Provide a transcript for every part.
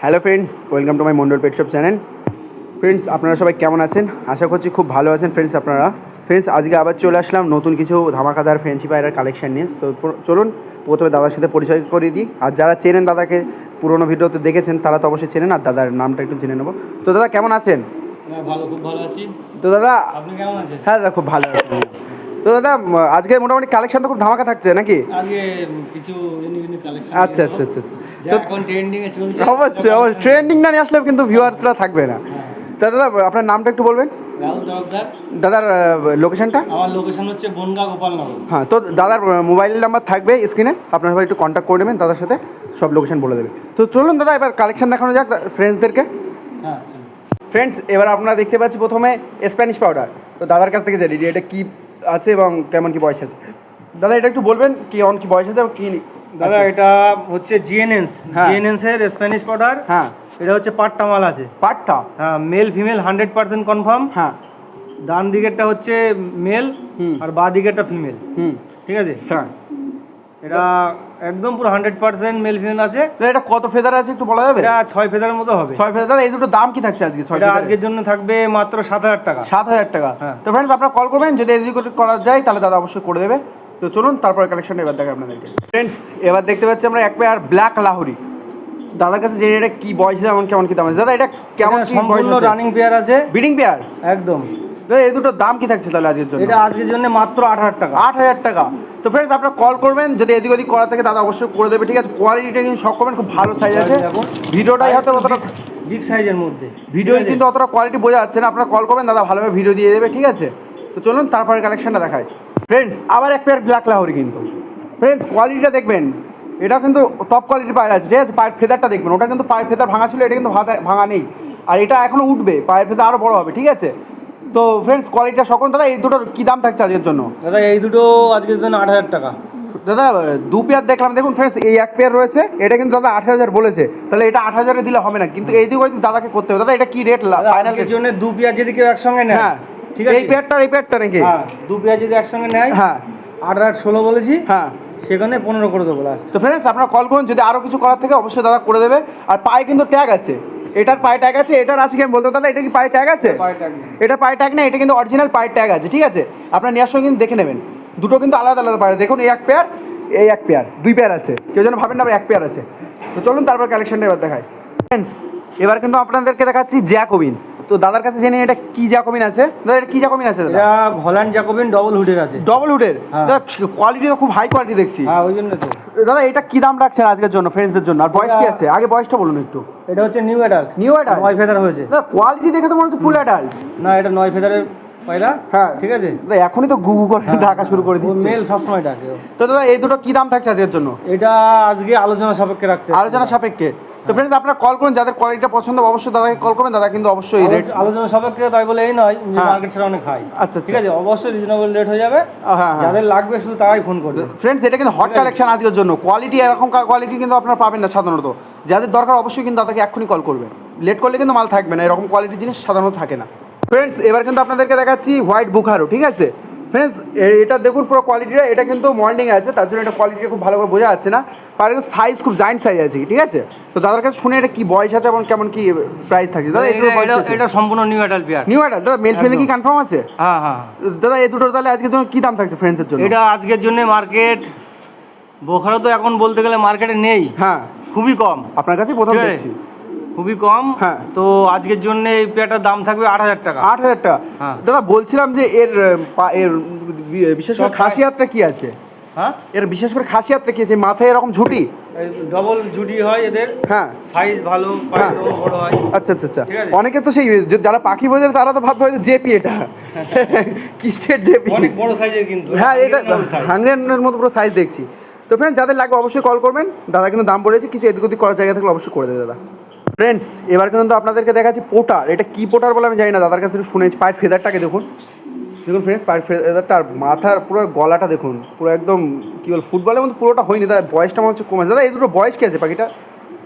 Hello friends, welcome to my Mondal pet shop channel. Friends, আপনারা সবাই কেমন আছেন? আশা করছি খুব ভালো আছেন ফ্রেন্ডস আপনারা। ফ্রেন্ডস, আজকে আবার চলে আসলাম নতুন কিছু ধামাকাদার ফ্রেঞ্চি পায়রার কালেকশন নিয়ে। তো চলুন প্রথমে দাদার সাথে পরিচয় করিয়ে দিই। আর যারা চেনেন দাদাকে, পুরোনো ভিডিওতে দেখেছেন, তারা তো অবশ্যই চেনেন। আর দাদার নামটা একটু জেনে নেবো। তো দাদা কেমন আছেন? ভালো, খুব ভালো আছি। তো দাদা আপনি কেমন আছেন? হ্যাঁ দাদা, খুব ভালো আছি। তো দাদা আজকে মোটামুটি কালেকশন তো খুব ধামাকা থাকছে নাকি? আজকে কিছু ইউনিক কালেকশন। আচ্ছা আচ্ছা আচ্ছা আচ্ছা। তো এখন ট্রেন্ডিং এ চলছে। অবশ্যই অবশ্যই, ট্রেন্ডিং না নিয়ে আসলে কিন্তু ভিউয়ার্সরা থাকবে না। তা দাদা আপনার নামটা একটু বলবেন? রাহুল তরফদার। দাদার লোকেশনটা? আমার লোকেশন হচ্ছে বনগাঁ গোপালনগর। হ্যাঁ, তো দাদার মোবাইল নাম্বার থাকবে স্ক্রিনে, আপনারা সবাই একটু কন্ট্যাক্ট করে নেবেন দাদার সাথে, সব লোকেশন বলে দেবে। তো চলুন দাদা এবার কালেকশন দেখানো যাক ফ্রেন্ডসদেরকে। হ্যাঁ ফ্রেন্ডস, এবার আপনারা দেখতে পাচ্ছি প্রথমে স্প্যানিশ পাউডার। তো দাদার কাছ থেকে জানি এটা কি আছে এবং কেমন কি বয়স আছে। দাদা এটা একটু বলবেন কি অন কি বয়স আছে এবং কি? দাদা এটা হচ্ছে জিএনএনস, হ্যাঁ। জিএনএনস এর স্প্যানিশ পাউডার। হ্যাঁ, এটা হচ্ছে পাট্টা মাল আছে। পাটটা? হ্যাঁ, মেল ফিমেল 100% কনফার্ম। হ্যাঁ। ডান দিকেরটা হচ্ছে মেল আর বাঁ দিকেরটা ফিমেল। ঠিক আছে। হ্যাঁ, এটা একদম পুরো 100% মেল ফিমেল আছে। এটা কত ফেদার আছে একটু বলা যাবে? এটা 6 ফেদারের মতো হবে। 6 ফেদার। দাদা এই দুটো দাম কি থাকছে আজকে? 6 এটা ফেদার আজকের জন্য থাকবে মাত্র 7,000 টাকা। 7,000 টাকা। হ্যাঁ। তো ফ্রেন্ডস, আপনারা কল করবেন, যদি এদিক করা যায় তাহলে দাদা অবশ্যই করে দেবে। তো চলুন তারপরে কালেকশনটা এবার দেখাই আপনাদেরকে। ফ্রেন্ডস, এবার দেখতে পাচ্ছি আমরা এক পেয়ার ব্ল্যাক লাহোরি। দাদার কাছে যে এটা কি বয়স আছে, কেমন কি দাম আছে? দাদা এটা কেমন কি বয়স সম্পূর্ণ আছে? রানিং পেয়ার আছে। ব্রিডিং পেয়ার একদম। দাদা এই দুটো দাম কি থাকছে তাহলে আজকের জন্য? এটা আজকের জন্য মাত্র 8,000 টাকা। 8,000 টাকা। তো ফ্রেন্ডস, আপনারা কল করবেন, যদি এদিক ওদিক করা থাকে দাদা অবশ্যই করে দেবে। ঠিক আছে, কোয়ালিটিটা কিন্তু সব করবেন, খুব ভালো সাইজ আছে। ভিডিওটাই হয়তো অতটা বিগ সাইজের মধ্যে, ভিডিও কিন্তু অতটা কোয়ালিটি বোঝা যাচ্ছে না। আপনারা কল করবেন, দাদা ভালোভাবে ভিডিও দিয়ে দেবে। ঠিক আছে, তো চলুন তারপরে কালেকশনটা দেখায়। ফ্রেন্ডস, আবার এক পেয়ার ব্ল্যাক লাহোরি। কিন্তু ফ্রেন্ডস কোয়ালিটিটা দেখবেন, এটা কিন্তু টপ কোয়ালিটির পায়ের আছে। ঠিক আছে, পায়ের ফেদারটা দেখবেন, ওটা কিন্তু পায়ের ফেদার ভাঙা ছিল, এটা কিন্তু ভাঙা নেই। আর এটা এখনও উঠবে, পায়ের ফেদার আরও বড় হবে। ঠিক আছে, তো ফ্রেন্ডস কোয়ালিটিটা সকল। দাদা এই দুটোর কী দাম থাকছে আজকের জন্য? দাদা এই দুটো আজকের জন্য 8,000 টাকা। দাদা দু পেয়ার দেখলাম, দেখুন ফ্রেন্ডস, এই এক পেয়ার রয়েছে, এটা কিন্তু দাদা 8,000 বলেছে। তাহলে এটা 8,000-এ দিলে হবে না, কিন্তু এই দিক ওই দিক দাদাকে করতে হবে। দাদা এটা কি রেট ফাইনাল? এর জন্য দু পেয়ার যদি কেউ একসঙ্গে নেয়, হ্যাঁ ঠিক আছে, এই পেয়ারটা নাকি? হ্যাঁ, দু পেয়ার যদি একসঙ্গে নেয়, হ্যাঁ 8 আর 16 বলেছি, হ্যাঁ। সেখানে 15 করে দেবো লাস্ট। তো ফ্রেন্ডস, আপনারা কল করুন, যদি আরও কিছু করার থেকে অবশ্যই দাদা করে দেবে। আর পায়ে কিন্তু ট্যাগ আছে, এটার পায়ে ট্যাগ আছে, এটার আছে কি আমি বলতে দাদা, এটা কি পায়ে ট্যাগ আছে? এটা পায়ে ট্যাগ না, এটা কিন্তু অরিজিনাল পায়ে ট্যাগ আছে। ঠিক আছে, আপনার নেওয়ার সময় কিন্তু দেখে নেবেন, দুটো কিন্তু আলাদা আলাদা পায়ে। দেখুন এই এক পেয়ার, এই এক পেয়ার, দুই পেয়ার আছে, কেউ যেন ভাবেন না আবার এক পেয়ার আছে। তো চলুন তারপর কালেকশনটা এবার দেখাই। ফ্রেন্ডস, এবার কিন্তু আপনাদেরকে দেখাচ্ছি জ্যাকোবিন। তো দাদার কাছে জেনে এটা কি জ্যাকোবিন আছে? দাদা এটা কি জ্যাকোবিন আছে? এটা হল্যান্ড জ্যাকোবিন ডবল হুডের আছে। ডবল হুডের? হ্যাঁ। দাদা কোয়ালিটি তো খুব হাই কোয়ালিটি দেখছি। হ্যাঁ, ওই জন্য তো। দাদা এটা কি দাম রাখছেন আজকের জন্য ফ্রেন্ডসদের জন্য? আর বয়স কি আছে? আগে বয়সটা বলুন একটু। এটা হচ্ছে new adult. New adult? 9 feather হয়েছে। দাদা কোয়ালিটি দেখে তো মনে হচ্ছে ফুল অ্যাডাল্ট। না, এটা 9 ফেদারের পায়রা। হ্যাঁ ঠিক আছে। দাদা এখনই তো গুগু করে ঢাকা শুরু করে দিচ্ছে। মেল সবসময় ডাকে। তো দাদা এই দুটো কি দাম থাকছে আজকের জন্য? এটা আজকে আলোচনা সাপেক্ষে রাখতে হবে। আলোচনা সাপেক্ষে। তো ফ্রেন্ডস, আপনারা কল করুন, যাদের কোয়ালিটিটা পছন্দ অবশ্যই দাদাকে কল করবেন। দাদা কিন্তু অবশ্যই রেট আলোচনা সাপেক্ষে, তাই বলে এই নয় যে হ্যাঁ। মার্কেট ছাড়া অনেক হাই। আচ্ছা ঠিক আছে, অবশ্যই রিজনেবল রেট হয়ে যাবে। হ্যাঁ, যাদের লাগবে শুধু তারাই ফোন করবে। ফ্রেন্ডস, এটা কিন্তু হট কালেকশন আজকের জন্য। কোয়ালিটি এরকম কোয়ালিটি কিন্তু আপনারা পাবেন না সাধারণত। যাদের দরকার অবশ্যই কিন্তু দাদাকে এক্ষুনি কল করবেন, লেট করলে কিন্তু মাল থাকবে না। এরকম কোয়ালিটির জিনিস সাধারণত থাকে না। ফ্রেন্ডস, এবার কিন্তু আপনাদেরকে দেখাচ্ছি হোয়াইট বুখারো। ঠিক আছে ফ্রেন্ডস, এটা দেখুন পুরো কোয়ালিটিটা, এটা কিন্তু মল্ডিং আছে, তার জন্য এটা কোয়ালিটিটা খুব ভালো করে বোঝা যাচ্ছে না। আর কিন্তু সাইজ খুব জায়েন্ট সাইজ আছে। ঠিক আছে, তো দাদার কাছে শুনে এটা কি বয়স আছে এবং কেমন কি প্রাইস থাকছে? দাদা এটা সম্পূর্ণ new adult pair. New adult? দাদা মেল ফিমেল কি কনফার্ম আছে? হ্যাঁ হ্যাঁ। দাদা এই দুটোর তাহলে আজকের জন্য কি দাম থাকছে ফ্রেন্ডসের জন্য? এটা আজকের জন্য মার্কেট বোখারো তো এখন বলতে গেলে মার্কেটে নেই। হ্যাঁ, খুবই কম। আপনার কাছে প্রথম দেখছি, খুবই কম। হ্যাঁ। তো আজকের জন্য এই পেয়ারটার দাম থাকবে 8,000 টাকা। 8,000 টাকা? হ্যাঁ। দাদা বলছিলাম যে এর বিশেষ করে খাসিয়াতটা কি আছে? হ্যাঁ, এর বিশেষ করে খাসিয়াতটা কি আছে? মাথায় এরকম ঝুটি? ডবল ঝুটি হয় এদের। হ্যাঁ, সাইজ ভালো, হ্যাঁ। বড় হয়। আচ্ছা আচ্ছা আচ্ছা। ঠিক আছে। অনেকে তো সেই যারা পাখি বোঝে তারা তো ভাববে যে জেপি, এটা কি স্টেট জেপি। অনেক বড় সাইজের কিন্তু। হ্যাঁ, এটা 100-এর মতো পুরো সাইজ দেখছি। তো ফ্রেন্ডস, যাদের লাগবে অবশ্যই কল করবেন। দাদা কিন্তু দাম বলেছে, কিছু এদিক ওদিক করার জায়গা থাকলে অবশ্যই করে দেবে দাদা। ফ্রেন্ডস, এবার কিন্তু আপনাদেরকে দেখাচ্ছি পোটার। এটা কি পোটার বলে আমি জানি না, দাদার কাছে একটু শুনেছি। পায়ের ফেদারটাকে দেখুন, দেখুন ফ্রেন্ডস, পায়ের ফেদারটা আর মাথার পুরো গলাটা দেখুন, পুরো একদম কি বল ফুটবলের মধ্যে পুরোটা হয়নি। দাদা বয়সটা মনে হচ্ছে কমে আছে। দাদা এই দুটো বয়স কি আছে পাখিটা?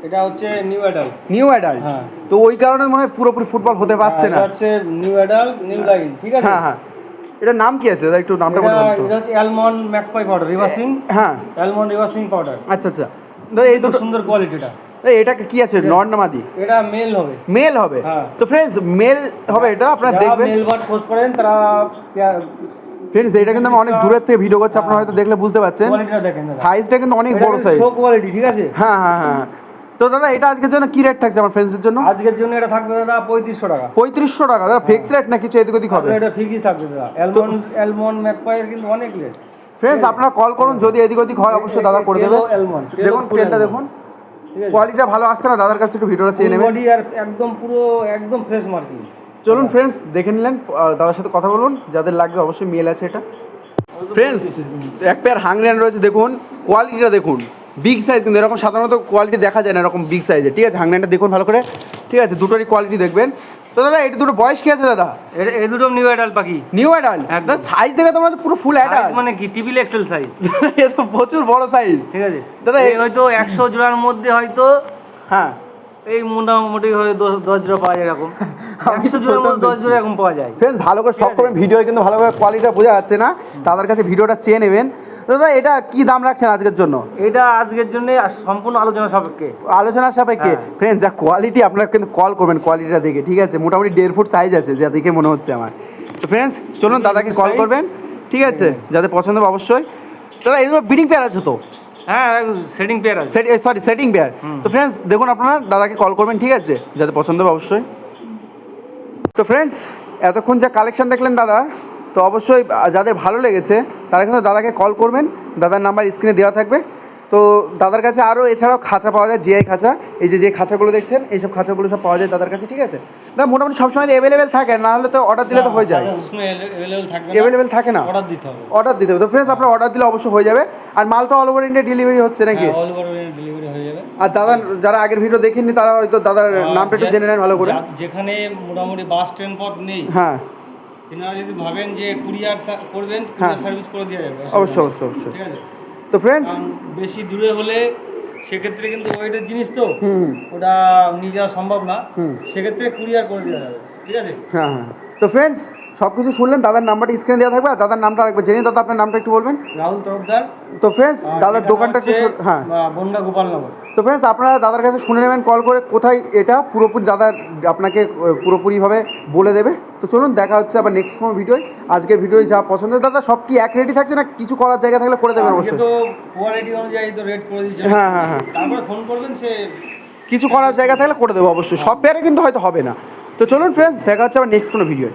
এটা হচ্ছে নিউ অ্যাডাল্ট। New adult? হ্যাঁ। তো ওই কারণে মনে হয় পুরোপুরি ফুটবল হতে পারছে না। এটা হচ্ছে নিউ অ্যাডাল্ট, নিউ লাইন। ঠিক আছে। হ্যাঁ হ্যাঁ। এটার নাম কি আছে দাদা, একটু নামটা বলে দাও তো। এটা হচ্ছে অ্যালমন্ড ম্যাকপাই পাউডার রিভার্সিং। হ্যাঁ, অ্যালমন্ড রিভার্সিং পাউডার। আচ্ছা আচ্ছা। দাদা এই দুটো সুন্দর কোয়ালিটিটা। এই এটা কি আছে নর না মাদি? এটা মেল হবে। মেল হবে। হ্যাঁ। তো ফ্রেন্ডস মেল হবে এটা, আপনারা দেখবেন। মেল বার্ড খোঁজ করেন তারা ফ্রেন্ডস এটা কিন্তু আমি অনেক দূরের থেকে ভিডিও করছি, আপনারা হয়তো দেখলে বুঝতে পারছেন। কোয়ালিটিটা দেখেন দাদা। সাইজটা কিন্তু অনেক বড় সাইজ। শো কোয়ালিটি, ঠিক আছে? হ্যাঁ হ্যাঁ হ্যাঁ। তো দাদা এটা আজকের জন্য কি রেট থাকছে আমার ফ্রেন্ডসদের জন্য? আজকের জন্য এটা থাকবে দাদা 3500 টাকা। 3500 টাকা দাদা, ফিক্স রেট না কিছু এদিক ওদিক হবে? এটা ফিক্সই থাকবে দাদা। অ্যালমন্ড ম্যাকপাইয়ের কিন্তু অনেক রেট। ফ্রেন্ডস আপনারা কল করুন, যদি এদিক ওদিক হয় অবশ্যই দাদা করে দেবে। দেখুন ট্রেনটা দেখুন, কোয়ালিটিটা ভালো আসছে না, দাদার কাছ থেকে একটু ভিডিওটা চেয়ে নেবেন। বডি আর একদম পুরো একদম ফ্রেশ মার্কিং। চলুন ফ্রেন্ডস দেখে নিলেন, দাদার সাথে কথা বলুন, যাদের লাগবে অবশ্যই মেল আছে এটা। ফ্রেন্ডস এক পেয়ার হাংরিয়ান রয়েছে, দেখুন কোয়ালিটিটা দেখুন, বিগ সাইজ কিন্তু এরকম সাধারণত কোয়ালিটি দেখা যায় না এরকম বিগ সাইজে, ঠিক আছে? হাংরিয়ানটা দেখুন ভালো করে, ঠিক আছে? দুটোরই কোয়ালিটি দেখবেন। তো দাদা এটা দুটো বয়স কি আছে দাদা? এই দুটো নিউ অ্যাডাল্ট পাখি। New adult? দাদা সাইজ দেখে তোমার পুরো ফুল অ্যাডাল্ট মানে কি ট্রিপল এক্সেল সাইজ। এ তো প্রচুর বড় সাইজ, ঠিক আছে দাদা? এই হয়তো 100 জোড়ার মধ্যে হয়তো হ্যাঁ এই মোটামুটি হয়তো 10 জোড়া পাওয়া যায় এরকম। 100 জোড়ার মধ্যে 10 জোড়া এরকম পাওয়া যায়। ফ্রেন্ডস ভালো করে সব করবেন, ভিডিও কিন্তু ভালোভাবে কোয়ালিটিটা বোঝা যাচ্ছে না, তাদের কাছে ভিডিওটা চেয়ে নেবেন। দাদা এটা কি দাম রাখছেন আজকের জন্য? এটা আজকের জন্য সম্পূর্ণ আলোচনা সাপেক্ষে। আলোচনার সাপেক্ষে? ফ্রেন্ডস যা কোয়ালিটি, আপনারা কিন্তু কল করবেন কোয়ালিটিটা দেখে, ঠিক আছে? মোটামুটি 1.5 ফুট সাইজ আছে যা দেখে মনে হচ্ছে আমার। তো ফ্রেন্ডস চলুন দাদাকে কল করবেন, ঠিক আছে? যাদের পছন্দ হবে অবশ্যই। দাদা এগুলো ব্রিডিং পেয়ার আছে তো? হ্যাঁ সেটিং পেয়ার আছে। Sorry setting pair. তো ফ্রেন্ডস দেখুন আপনারা দাদাকে কল করবেন, ঠিক আছে? যাদের পছন্দ হবে অবশ্যই। তো ফ্রেন্ডস এতক্ষণ যা কালেকশন দেখলেন দাদা, তো অবশ্যই যাদের ভালো লেগেছে তারা কিন্তু দাদাকে কল করবেন, দাদার নাম্বার স্ক্রিনে দেওয়া থাকবে। তো দাদার কাছে আরও এছাড়াও খাঁচা পাওয়া যায়, জিআই খাঁচা, এই যে খাঁচাগুলো দেখছেন এইসব খাঁচাগুলো সব পাওয়া যায় দাদার কাছে, ঠিক আছে? দাদা মোটামুটি সবসময় অ্যাভেলেবেল থাকে, না হলে তো অর্ডার দিলে তো হয়ে যায়। অ্যাভেলেবেল থাকে না, অর্ডার দিতে হবে। অর্ডার দিতে হবে। তো ফ্রেন্ডস আপনার অর্ডার দিলে অবশ্যই হয়ে যাবে। আর মাল তো অল ওভার ইন্ডিয়া ডেলিভারি হচ্ছে নাকি? অল ওভার ডেলিভারি হয়ে যাবে। আর দাদা যারা আগের ভিডিও দেখেননি তারা হয়তো দাদার নামটা একটু জেনে নেন ভালো করে। যেখানে মোটামুটি বাস ট্রেন পথ নেই, হ্যাঁ আপনারা যদি ভাবেন যে কুরিয়ার করবেন, কুরিয়ার সার্ভিস করে দেওয়া যাবে। অবশ্যই অবশ্যই অবশ্যই, ঠিক আছে? তো ফ্রেন্ডস বেশি দূরে হলে সেক্ষেত্রে কিন্তু ওয়েটের জিনিস তো ওটা নিয়ে যাওয়া সম্ভব না, সেক্ষেত্রে কুরিয়ার করে দেওয়া যাবে, ঠিক আছে? হ্যাঁ হ্যাঁ। তো ফ্রেন্ডস সব কিছু শুনলেন, দাদার নাম্বারটা স্ক্রিনে দেওয়া থাকবে, আর দাদার নামটা আরেকবার জেনে। দাদা আপনার নামটা একটু বলবেন? রাহুল তরফদার। তো ফ্রেন্ডস দাদার দোকানটা একটু হ্যাঁ বনগা গোপালনগর। তো ফ্রেন্ডস আপনারা দাদার কাছে শুনে নেবেন কল করে কোথায় এটা, পুরোপুরি দাদা আপনাকে পুরোপুরিভাবে বলে দেবে। তো চলুন দেখা হচ্ছে আবার নেক্সট কোনো ভিডিওয়। আজকের ভিডিওয় যা পছন্দ দাদা সব কি এক রেটই থাকছে না কিছু করার জায়গা থাকলে করে দেবেন অবশ্যই? তো কোয়ালিটি অনুযায়ী তো রেট করে দিচ্ছি। হ্যাঁ হ্যাঁ হ্যাঁ, তারপরে ফোন করবেন, সে কিছু করার জায়গা থাকলে করে দেবো অবশ্যই, সব পেয়ারে কিন্তু হয়তো হবে না। তো চলুন ফ্রেন্ডস দেখা হচ্ছে আবার নেক্সট কোনো ভিডিও।